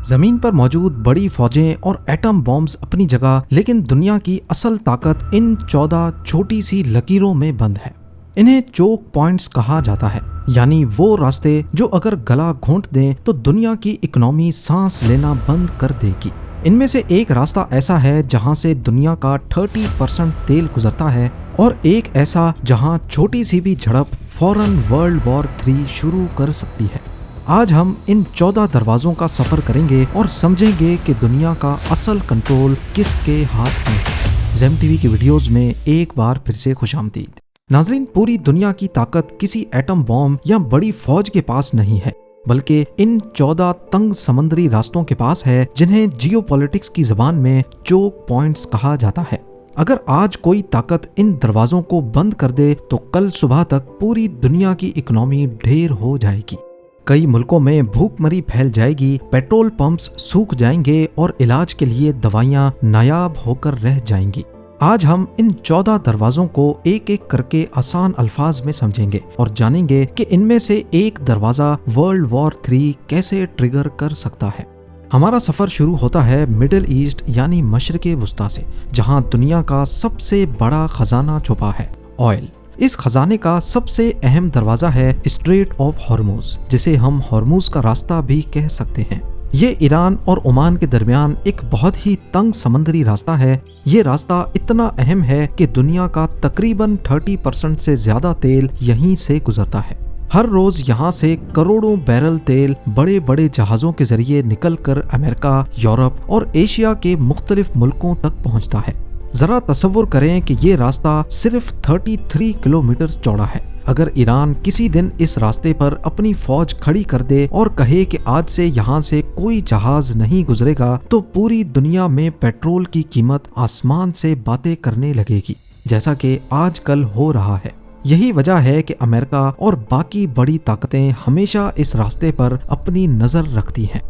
زمین پر موجود بڑی فوجیں اور ایٹم بامز اپنی جگہ، لیکن دنیا کی اصل طاقت ان 14 چھوٹی سی لکیروں میں بند ہے۔ انہیں چوک پوائنٹس کہا جاتا ہے، یعنی وہ راستے جو اگر گلا گھونٹ دیں تو دنیا کی اکنامی سانس لینا بند کر دے گی۔ ان میں سے ایک راستہ ایسا ہے جہاں سے دنیا کا 30% تیل گزرتا ہے، اور ایک ایسا جہاں چھوٹی سی بھی جھڑپ فوراً ورلڈ وار 3 شروع کر سکتی ہے۔ آج ہم ان 14 دروازوں کا سفر کریں گے اور سمجھیں گے کہ دنیا کا اصل کنٹرول کس کے ہاتھ میں ہے۔ زیم ٹی وی کی ویڈیوز میں ایک بار پھر سے خوش آمدید۔ ناظرین، پوری دنیا کی طاقت کسی ایٹم بم یا بڑی فوج کے پاس نہیں ہے، بلکہ ان 14 تنگ سمندری راستوں کے پاس ہے، جنہیں جیو پولیٹکس کی زبان میں چوک پوائنٹس کہا جاتا ہے۔ اگر آج کوئی طاقت ان دروازوں کو بند کر دے تو کل صبح تک پوری دنیا کی اکنامی ڈھیر ہو جائے گی۔ کئی ملکوں میں بھوک مری پھیل جائے گی، پیٹرول پمپس سوکھ جائیں گے اور علاج کے لیے دوائیاں نایاب ہو کر رہ جائیں گی۔ آج ہم ان 14 دروازوں کو ایک ایک کر کے آسان الفاظ میں سمجھیں گے اور جانیں گے کہ ان میں سے ایک دروازہ ورلڈ وار 3 کیسے ٹریگر کر سکتا ہے۔ ہمارا سفر شروع ہوتا ہے مڈل ایسٹ یعنی مشرق وسطیٰ سے، جہاں دنیا کا سب سے بڑا خزانہ چھپا ہے، آئل۔ اس خزانے کا سب سے اہم دروازہ ہے اسٹریٹ آف ہارموز، جسے ہم ہارموز کا راستہ بھی کہہ سکتے ہیں۔ یہ ایران اور عمان کے درمیان ایک بہت ہی تنگ سمندری راستہ ہے۔ یہ راستہ اتنا اہم ہے کہ دنیا کا تقریباً 30% سے زیادہ تیل یہیں سے گزرتا ہے۔ ہر روز یہاں سے کروڑوں بیرل تیل بڑے بڑے جہازوں کے ذریعے نکل کر امریکہ، یورپ اور ایشیا کے مختلف ملکوں تک پہنچتا ہے۔ ذرا تصور کریں کہ یہ راستہ صرف 33 کلومیٹر چوڑا ہے۔ اگر ایران کسی دن اس راستے پر اپنی فوج کھڑی کر دے اور کہے کہ آج سے یہاں سے کوئی جہاز نہیں گزرے گا، تو پوری دنیا میں پیٹرول کی قیمت آسمان سے باتیں کرنے لگے گی، جیسا کہ آج کل ہو رہا ہے۔ یہی وجہ ہے کہ امریکہ اور باقی بڑی طاقتیں ہمیشہ اس راستے پر اپنی نظر رکھتی ہیں۔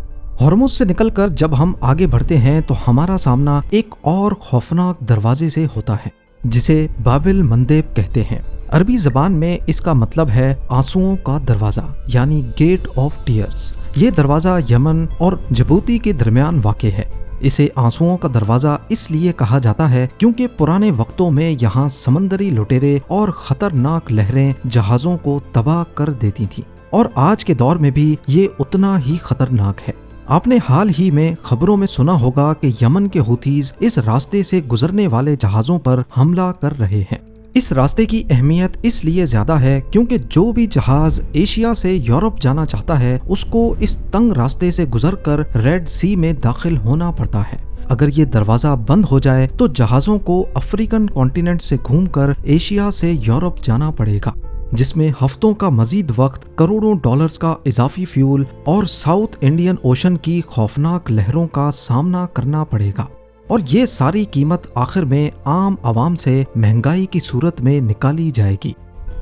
ہارموز سے نکل کر جب ہم آگے بڑھتے ہیں تو ہمارا سامنا ایک اور خوفناک دروازے سے ہوتا ہے، جسے باب المندب کہتے ہیں۔ عربی زبان میں اس کا مطلب ہے آنسوؤں کا دروازہ، یعنی گیٹ آف ٹیئرز۔ یہ دروازہ یمن اور جبوتی کے درمیان واقع ہے۔ اسے آنسوؤں کا دروازہ اس لیے کہا جاتا ہے کیونکہ پرانے وقتوں میں یہاں سمندری لٹیرے اور خطرناک لہریں جہازوں کو تباہ کر دیتی تھیں، اور آج کے دور میں بھی یہ اتنا ہی خطرناک ہے۔ آپ نے حال ہی میں خبروں میں سنا ہوگا کہ یمن کے حوثیز اس راستے سے گزرنے والے جہازوں پر حملہ کر رہے ہیں۔ اس راستے کی اہمیت اس لیے زیادہ ہے کیونکہ جو بھی جہاز ایشیا سے یورپ جانا چاہتا ہے، اس کو اس تنگ راستے سے گزر کر ریڈ سی میں داخل ہونا پڑتا ہے۔ اگر یہ دروازہ بند ہو جائے تو جہازوں کو افریقن کانٹیننٹ سے گھوم کر ایشیا سے یورپ جانا پڑے گا، جس میں ہفتوں کا مزید وقت، کروڑوں ڈالرز کا اضافی فیول اور ساؤتھ انڈین اوشن کی خوفناک لہروں کا سامنا کرنا پڑے گا، اور یہ ساری قیمت آخر میں عام عوام سے مہنگائی کی صورت میں نکالی جائے گی۔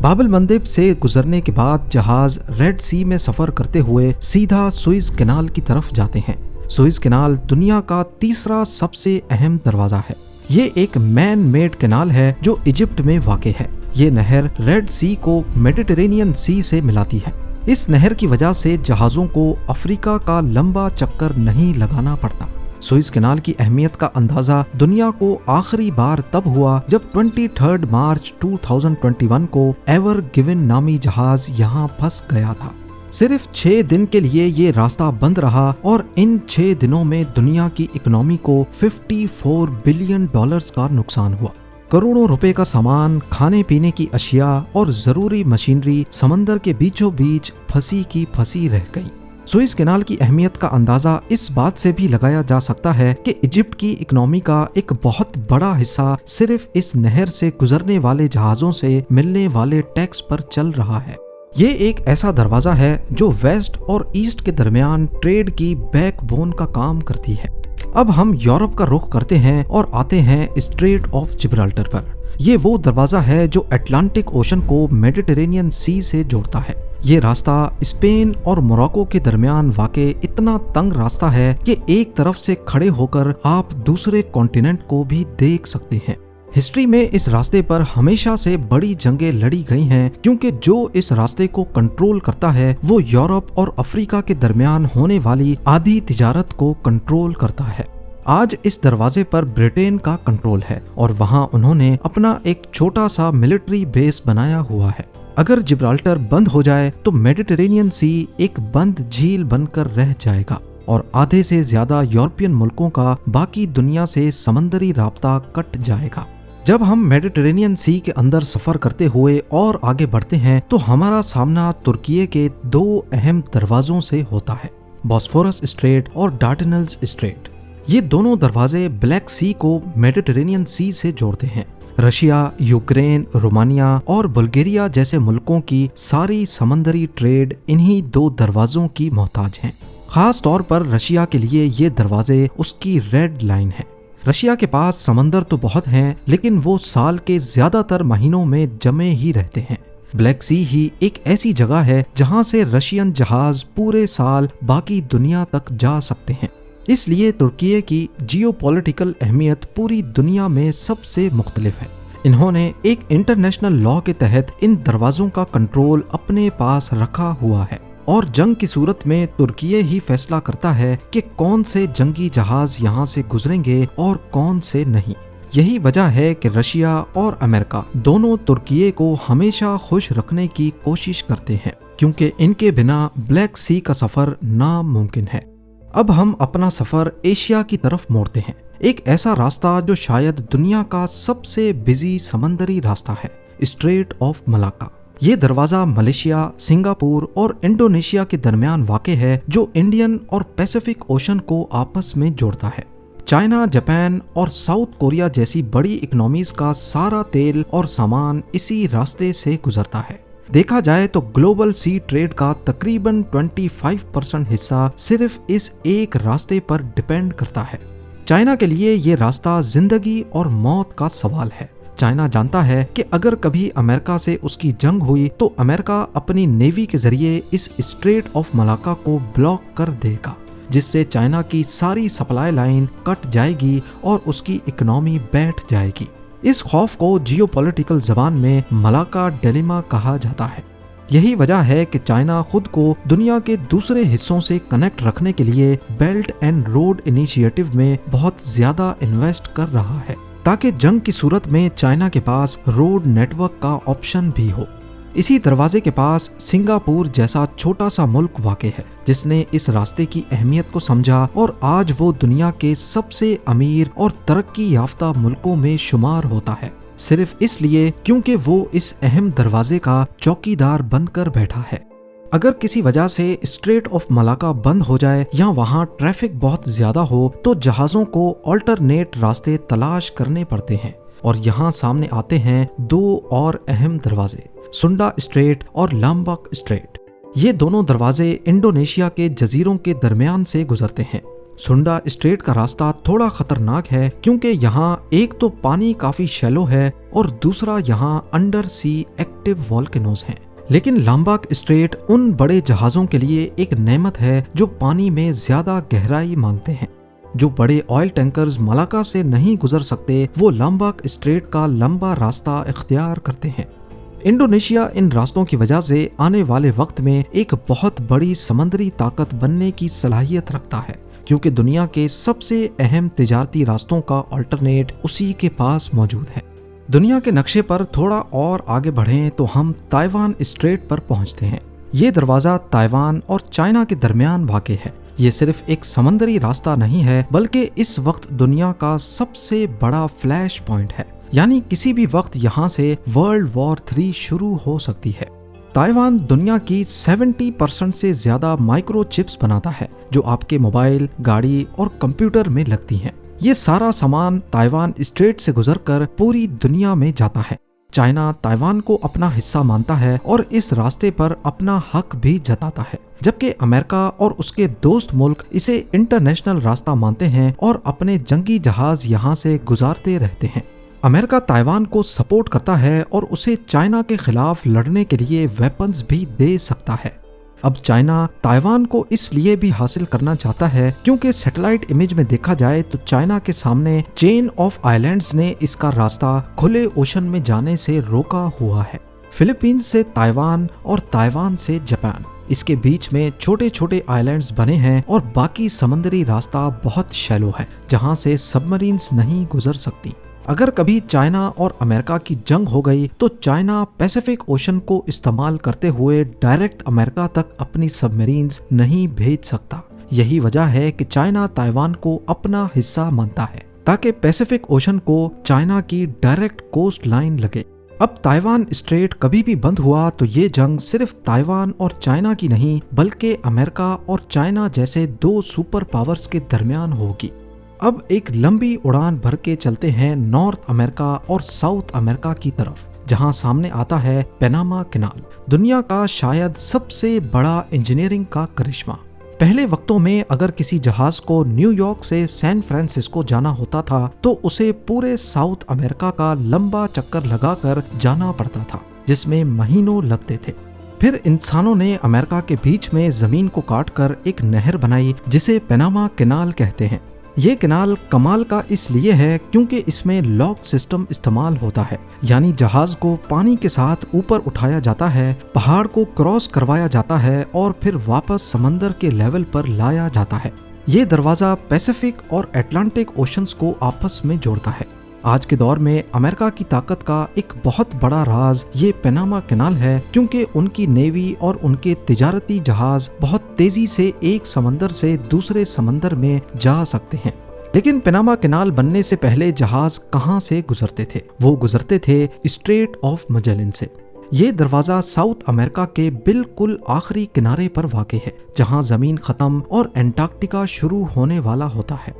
باب المندب سے گزرنے کے بعد جہاز ریڈ سی میں سفر کرتے ہوئے سیدھا سوئز کینال کی طرف جاتے ہیں۔ سوئز کینال دنیا کا تیسرا سب سے اہم دروازہ ہے۔ یہ ایک مین میڈ کینال ہے جو ایجپٹ میں واقع ہے۔ یہ نہر ریڈ سی کو میڈیٹرینین سی سے ملاتی ہے۔ اس نہر کی وجہ سے جہازوں کو افریقہ کا لمبا چکر نہیں لگانا پڑتا۔ سوئز کینال کی اہمیت کا اندازہ دنیا کو آخری بار تب ہوا جب 23 مارچ 2021 کو ایور گیون نامی جہاز یہاں پھنس گیا تھا۔ صرف 6 دن کے لیے یہ راستہ بند رہا، اور ان 6 دنوں میں دنیا کی اکنامی کو $54 بلین کا نقصان ہوا۔ کروڑوں روپے کا سامان، کھانے پینے کی اشیاء اور ضروری مشینری سمندر کے بیچوں بیچ پھنسی کی پھنسی رہ گئی۔ سوئز کینال کی اہمیت کا اندازہ اس بات سے بھی لگایا جا سکتا ہے کہ ایجپٹ کی اکنامی کا ایک بہت بڑا حصہ صرف اس نہر سے گزرنے والے جہازوں سے ملنے والے ٹیکس پر چل رہا ہے۔ یہ ایک ایسا دروازہ ہے جو ویسٹ اور ایسٹ کے درمیان ٹریڈ کی بیک بون کا کام کرتی ہے۔ اب ہم یورپ کا رخ کرتے ہیں اور آتے ہیں اسٹریٹ آف جبرالٹر پر۔ یہ وہ دروازہ ہے جو اٹلانٹک اوشن کو میڈیٹرینین سی سے جوڑتا ہے۔ یہ راستہ اسپین اور موراکو کے درمیان واقع اتنا تنگ راستہ ہے کہ ایک طرف سے کھڑے ہو کر آپ دوسرے کانٹیننٹ کو بھی دیکھ سکتے ہیں۔ ہسٹری میں اس راستے پر ہمیشہ سے بڑی جنگیں لڑی گئی ہیں کیونکہ جو اس راستے کو کنٹرول کرتا ہے وہ یورپ اور افریقہ کے درمیان ہونے والی آدھی تجارت کو کنٹرول کرتا ہے۔ آج اس دروازے پر برٹین کا کنٹرول ہے اور وہاں انہوں نے اپنا ایک چھوٹا سا ملٹری بیس بنایا ہوا ہے۔ اگر جبرالٹر بند ہو جائے تو میڈیٹرینین سی ایک بند جھیل بن کر رہ جائے گا اور آدھے سے زیادہ یورپین ملکوں کا باقی دنیا سے سمندری رابطہ کٹ جائے گا۔ جب ہم میڈیٹرینین سی کے اندر سفر کرتے ہوئے اور آگے بڑھتے ہیں تو ہمارا سامنا ترکی کے دو اہم دروازوں سے ہوتا ہے، بوسفورس اسٹریٹ اور ڈارڈنلز اسٹریٹ۔ یہ دونوں دروازے بلیک سی کو میڈیٹرینین سی سے جوڑتے ہیں۔ رشیا، یوکرین، رومانیہ اور بلغاریہ جیسے ملکوں کی ساری سمندری ٹریڈ انہی دو دروازوں کی محتاج ہیں۔ خاص طور پر رشیا کے لیے یہ دروازے اس کی ریڈ لائن ہے۔ رشیا کے پاس سمندر تو بہت ہیں لیکن وہ سال کے زیادہ تر مہینوں میں جمے ہی رہتے ہیں۔ بلیک سی ہی ایک ایسی جگہ ہے جہاں سے رشین جہاز پورے سال باقی دنیا تک جا سکتے ہیں۔ اس لیے ترکی کی جیو پولیٹیکل اہمیت پوری دنیا میں سب سے مختلف ہے۔ انہوں نے ایک انٹرنیشنل لاء کے تحت ان دروازوں کا کنٹرول اپنے پاس رکھا ہوا ہے اور جنگ کی صورت میں ترکی ہی فیصلہ کرتا ہے کہ کون سے جنگی جہاز یہاں سے گزریں گے اور کون سے نہیں۔ یہی وجہ ہے کہ رشیا اور امریکہ دونوں ترکی کو ہمیشہ خوش رکھنے کی کوشش کرتے ہیں کیونکہ ان کے بنا بلیک سی کا سفر ناممکن ہے۔ اب ہم اپنا سفر ایشیا کی طرف موڑتے ہیں، ایک ایسا راستہ جو شاید دنیا کا سب سے بزی سمندری راستہ ہے، اسٹریٹ آف ملاکا۔ یہ دروازہ ملیشیا، سنگاپور اور انڈونیشیا کے درمیان واقع ہے جو انڈین اور پیسیفک اوشن کو آپس میں جوڑتا ہے۔ چائنا، جاپان اور ساؤتھ کوریا جیسی بڑی اکنامیز کا سارا تیل اور سامان اسی راستے سے گزرتا ہے۔ دیکھا جائے تو گلوبل سی ٹریڈ کا تقریباً 25% حصہ صرف اس ایک راستے پر ڈیپینڈ کرتا ہے۔ چائنا کے لیے یہ راستہ زندگی اور موت کا سوال ہے۔ چائنا جانتا ہے کہ اگر کبھی امریکہ سے اس کی جنگ ہوئی تو امریکہ اپنی نیوی کے ذریعے اس اسٹریٹ آف ملاکا کو بلاک کر دے گا، جس سے چائنا کی ساری سپلائی لائن کٹ جائے گی اور اس کی اکنامی بیٹھ جائے گی۔ اس خوف کو جیو پولیٹیکل زبان میں ملاکا ڈیلیما کہا جاتا ہے۔ یہی وجہ ہے کہ چائنا خود کو دنیا کے دوسرے حصوں سے کنیکٹ رکھنے کے لیے بیلٹ اینڈ روڈ انیشیٹو میں بہت زیادہ انویسٹ کر رہا ہے تاکہ جنگ کی صورت میں چائنا کے پاس روڈ نیٹ ورک کا آپشن بھی ہو۔ اسی دروازے کے پاس سنگاپور جیسا چھوٹا سا ملک واقع ہے جس نے اس راستے کی اہمیت کو سمجھا اور آج وہ دنیا کے سب سے امیر اور ترقی یافتہ ملکوں میں شمار ہوتا ہے، صرف اس لیے کیونکہ وہ اس اہم دروازے کا چوکیدار بن کر بیٹھا ہے۔ اگر کسی وجہ سے اسٹریٹ آف ملاکا بند ہو جائے یا وہاں ٹریفک بہت زیادہ ہو تو جہازوں کو آلٹرنیٹ راستے تلاش کرنے پڑتے ہیں، اور یہاں سامنے آتے ہیں دو اور اہم دروازے، سنڈا اسٹریٹ اور لامبک اسٹریٹ۔ یہ دونوں دروازے انڈونیشیا کے جزیروں کے درمیان سے گزرتے ہیں۔ سنڈا اسٹریٹ کا راستہ تھوڑا خطرناک ہے کیونکہ یہاں ایک تو پانی کافی شیلو ہے اور دوسرا یہاں انڈر سی ایکٹیو والکینوز ہیں، لیکن لامبک اسٹریٹ ان بڑے جہازوں کے لیے ایک نعمت ہے جو پانی میں زیادہ گہرائی مانگتے ہیں۔ جو بڑے آئل ٹینکرز ملاکا سے نہیں گزر سکتے وہ لامبک اسٹریٹ کا لمبا راستہ اختیار کرتے ہیں۔ انڈونیشیا ان راستوں کی وجہ سے آنے والے وقت میں ایک بہت بڑی سمندری طاقت بننے کی صلاحیت رکھتا ہے کیونکہ دنیا کے سب سے اہم تجارتی راستوں کا آلٹرنیٹ اسی کے پاس موجود ہے۔ دنیا کے نقشے پر تھوڑا اور آگے بڑھیں تو ہم تائیوان اسٹریٹ پر پہنچتے ہیں۔ یہ دروازہ تائیوان اور چائنا کے درمیان واقع ہے۔ یہ صرف ایک سمندری راستہ نہیں ہے بلکہ اس وقت دنیا کا سب سے بڑا فلیش پوائنٹ ہے، یعنی کسی بھی وقت یہاں سے ورلڈ وار 3 شروع ہو سکتی ہے۔ تائیوان دنیا کی 70% سے زیادہ مائکرو چپس بناتا ہے جو آپ کے موبائل، گاڑی اور کمپیوٹر میں لگتی ہیں۔ یہ سارا سامان تائیوان اسٹریٹ سے گزر کر پوری دنیا میں جاتا ہے۔ چائنا تائیوان کو اپنا حصہ مانتا ہے اور اس راستے پر اپنا حق بھی جتاتا ہے، جبکہ امریکہ اور اس کے دوست ملک اسے انٹرنیشنل راستہ مانتے ہیں اور اپنے جنگی جہاز یہاں سے گزارتے رہتے ہیں۔ امریکہ تائیوان کو سپورٹ کرتا ہے اور اسے چائنا کے خلاف لڑنے کے لیے ویپنز بھی دے سکتا ہے۔ اب چائنا تائیوان کو اس لیے بھی حاصل کرنا چاہتا ہے کیونکہ سیٹلائٹ امیج میں دیکھا جائے تو چائنا کے سامنے چین آف آئیلینڈز نے اس کا راستہ کھلے اوشن میں جانے سے روکا ہوا ہے۔ فلپینز سے تائیوان اور تائیوان سے جاپان، اس کے بیچ میں چھوٹے چھوٹے آئیلینڈز بنے ہیں اور باقی سمندری راستہ بہت شیلو ہے جہاں سے سب مرینز نہیں گزر سکتی۔ اگر کبھی چائنا اور امریکہ کی جنگ ہو گئی تو چائنا پیسیفک اوشن کو استعمال کرتے ہوئے ڈائریکٹ امریکہ تک اپنی سب مرینز نہیں بھیج سکتا۔ یہی وجہ ہے کہ چائنا تائیوان کو اپنا حصہ مانتا ہے تاکہ پیسیفک اوشن کو چائنا کی ڈائریکٹ کوسٹ لائن لگے۔ اب تائیوان اسٹریٹ کبھی بھی بند ہوا تو یہ جنگ صرف تائیوان اور چائنا کی نہیں بلکہ امریکہ اور چائنا جیسے دو سپر پاورز کے درمیان ہوگی۔ اب ایک لمبی اڑان بھر کے چلتے ہیں نارتھ امریکہ اور ساؤتھ امریکہ کی طرف، جہاں سامنے آتا ہے پیناما کینال، دنیا کا شاید سب سے بڑا انجینئرنگ کا کرشمہ۔ پہلے وقتوں میں اگر کسی جہاز کو نیو یارک سے سین فرانسسکو جانا ہوتا تھا تو اسے پورے ساؤتھ امریکہ کا لمبا چکر لگا کر جانا پڑتا تھا جس میں مہینوں لگتے تھے۔ پھر انسانوں نے امریکہ کے بیچ میں زمین کو کاٹ کر ایک نہر بنائی جسے پیناما کینال کہتے ہیں۔ یہ کینال کمال کا اس لیے ہے کیونکہ اس میں لاک سسٹم استعمال ہوتا ہے، یعنی جہاز کو پانی کے ساتھ اوپر اٹھایا جاتا ہے، پہاڑ کو کراس کروایا جاتا ہے اور پھر واپس سمندر کے لیول پر لایا جاتا ہے۔ یہ دروازہ پیسیفک اور اٹلانٹک اوشنز کو آپس میں جوڑتا ہے۔ آج کے دور میں امریکہ کی طاقت کا ایک بہت بڑا راز یہ پیناما کینال ہے کیونکہ ان کی نیوی اور ان کے تجارتی جہاز بہت تیزی سے ایک سمندر سے دوسرے سمندر میں جا سکتے ہیں۔ لیکن پیناما کینال بننے سے پہلے جہاز کہاں سے گزرتے تھے؟ وہ گزرتے تھے اسٹریٹ آف مجیلن سے۔ یہ دروازہ ساؤتھ امریکہ کے بالکل آخری کنارے پر واقع ہے جہاں زمین ختم اور انٹارکٹیکا شروع ہونے والا ہوتا ہے۔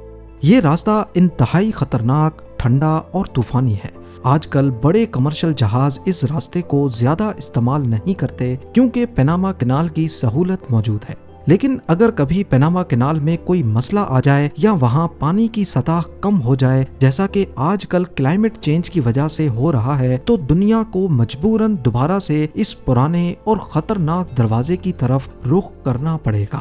یہ راستہ انتہائی خطرناک، ٹھنڈا اور طوفانی ہے۔ آج کل بڑے کمرشل جہاز اس راستے کو زیادہ استعمال نہیں کرتے کیونکہ پیناما کینال کی سہولت موجود ہے۔ لیکن اگر کبھی پیناما کینال میں کوئی مسئلہ آ جائے یا وہاں پانی کی سطح کم ہو جائے جیسا کہ آج کل کلائمیٹ چینج کی وجہ سے ہو رہا ہے تو دنیا کو مجبوراً دوبارہ سے اس پرانے اور خطرناک دروازے کی طرف رخ کرنا پڑے گا۔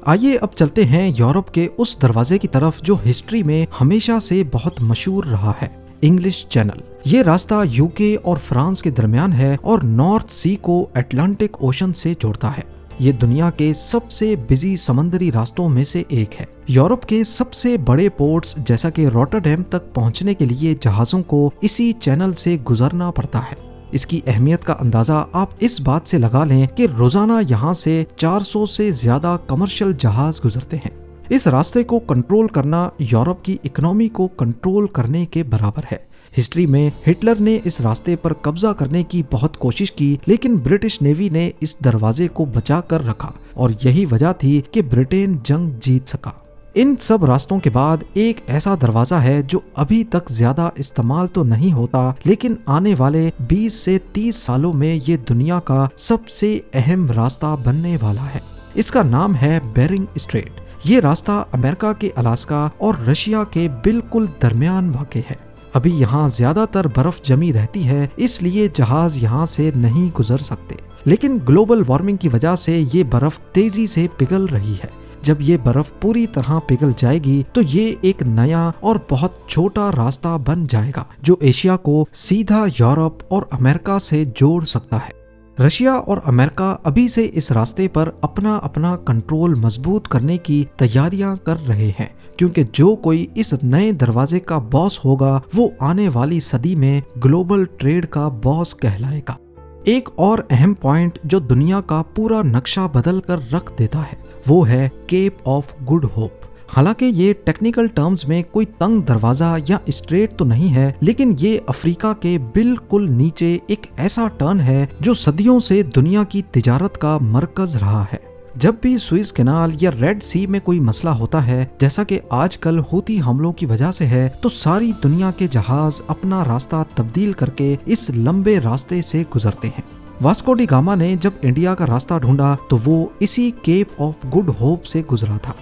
آئیے اب چلتے ہیں یورپ کے اس دروازے کی طرف جو ہسٹری میں ہمیشہ سے بہت مشہور رہا ہے، انگلش چینل۔ یہ راستہ یوکے اور فرانس کے درمیان ہے اور نارتھ سی کو اٹلانٹک اوشن سے جوڑتا ہے۔ یہ دنیا کے سب سے بزی سمندری راستوں میں سے ایک ہے۔ یورپ کے سب سے بڑے پورٹس جیسا کہ روٹرڈیم تک پہنچنے کے لیے جہازوں کو اسی چینل سے گزرنا پڑتا ہے۔ اس کی اہمیت کا اندازہ آپ اس بات سے لگا لیں کہ روزانہ یہاں سے 400 سے زیادہ کمرشل جہاز گزرتے ہیں۔ اس راستے کو کنٹرول کرنا یورپ کی اکنامی کو کنٹرول کرنے کے برابر ہے۔ ہسٹری میں ہٹلر نے اس راستے پر قبضہ کرنے کی بہت کوشش کی لیکن برٹش نیوی نے اس دروازے کو بچا کر رکھا اور یہی وجہ تھی کہ برٹین جنگ جیت سکا۔ ان سب راستوں کے بعد ایک ایسا دروازہ ہے جو ابھی تک زیادہ استعمال تو نہیں ہوتا لیکن آنے والے 20 سے 30 سالوں میں یہ دنیا کا سب سے اہم راستہ بننے والا ہے۔ اس کا نام ہے بیرنگ اسٹریٹ۔ یہ راستہ امریکہ کے الاسکا اور رشیا کے بالکل درمیان واقع ہے۔ ابھی یہاں زیادہ تر برف جمی رہتی ہے اس لیے جہاز یہاں سے نہیں گزر سکتے، لیکن گلوبل وارمنگ کی وجہ سے یہ برف تیزی سے پگھل رہی ہے۔ جب یہ برف پوری طرح پگھل جائے گی تو یہ ایک نیا اور بہت چھوٹا راستہ بن جائے گا جو ایشیا کو سیدھا یورپ اور امریکہ سے جوڑ سکتا ہے۔ رشیا اور امریکہ ابھی سے اس راستے پر اپنا کنٹرول مضبوط کرنے کی تیاریاں کر رہے ہیں کیونکہ جو کوئی اس نئے دروازے کا باس ہوگا وہ آنے والی صدی میں گلوبل ٹریڈ کا باس کہلائے گا۔ ایک اور اہم پوائنٹ جو دنیا کا پورا نقشہ بدل کر رکھ دیتا ہے وہ ہے کیپ آف گڈ ہوپ۔ حالانکہ یہ ٹیکنیکل ٹرمز میں کوئی تنگ دروازہ یا اسٹریٹ تو نہیں ہے لیکن یہ افریقہ کے بالکل نیچے ایک ایسا ٹرن ہے جو صدیوں سے دنیا کی تجارت کا مرکز رہا ہے۔ جب بھی سوئز کینال یا ریڈ سی میں کوئی مسئلہ ہوتا ہے جیسا کہ آج کل ہوتی حملوں کی وجہ سے ہے تو ساری دنیا کے جہاز اپنا راستہ تبدیل کر کے اس لمبے راستے سے گزرتے ہیں۔ واسکو ڈی گاما نے جب انڈیا کا راستہ ڈھونڈا تو وہ اسی کیپ آف گڈ ہوپ سے گزرا تھا۔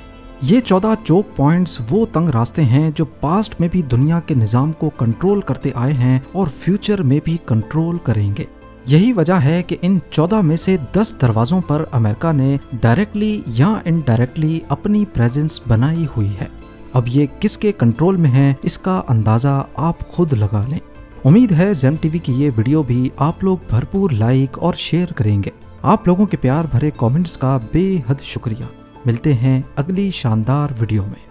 یہ 14 چوک پوائنٹس وہ تنگ راستے ہیں جو پاسٹ میں بھی دنیا کے نظام کو کنٹرول کرتے آئے ہیں اور فیوچر میں بھی کنٹرول کریں گے۔ یہی وجہ ہے کہ ان 14 میں سے 10 دروازوں پر امریکہ نے ڈائریکٹلی یا انڈائریکٹلی اپنی پریزنس بنائی ہوئی ہے۔ اب یہ کس کے کنٹرول میں ہے اس کا اندازہ آپ خود لگا لیں۔ امید ہے زیم ٹی وی کی یہ ویڈیو بھی آپ لوگ بھرپور لائک اور شیئر کریں گے۔ آپ لوگوں کے پیار بھرے کامنٹس کا بے حد شکریہ۔ ملتے ہیں اگلی شاندار ویڈیو میں۔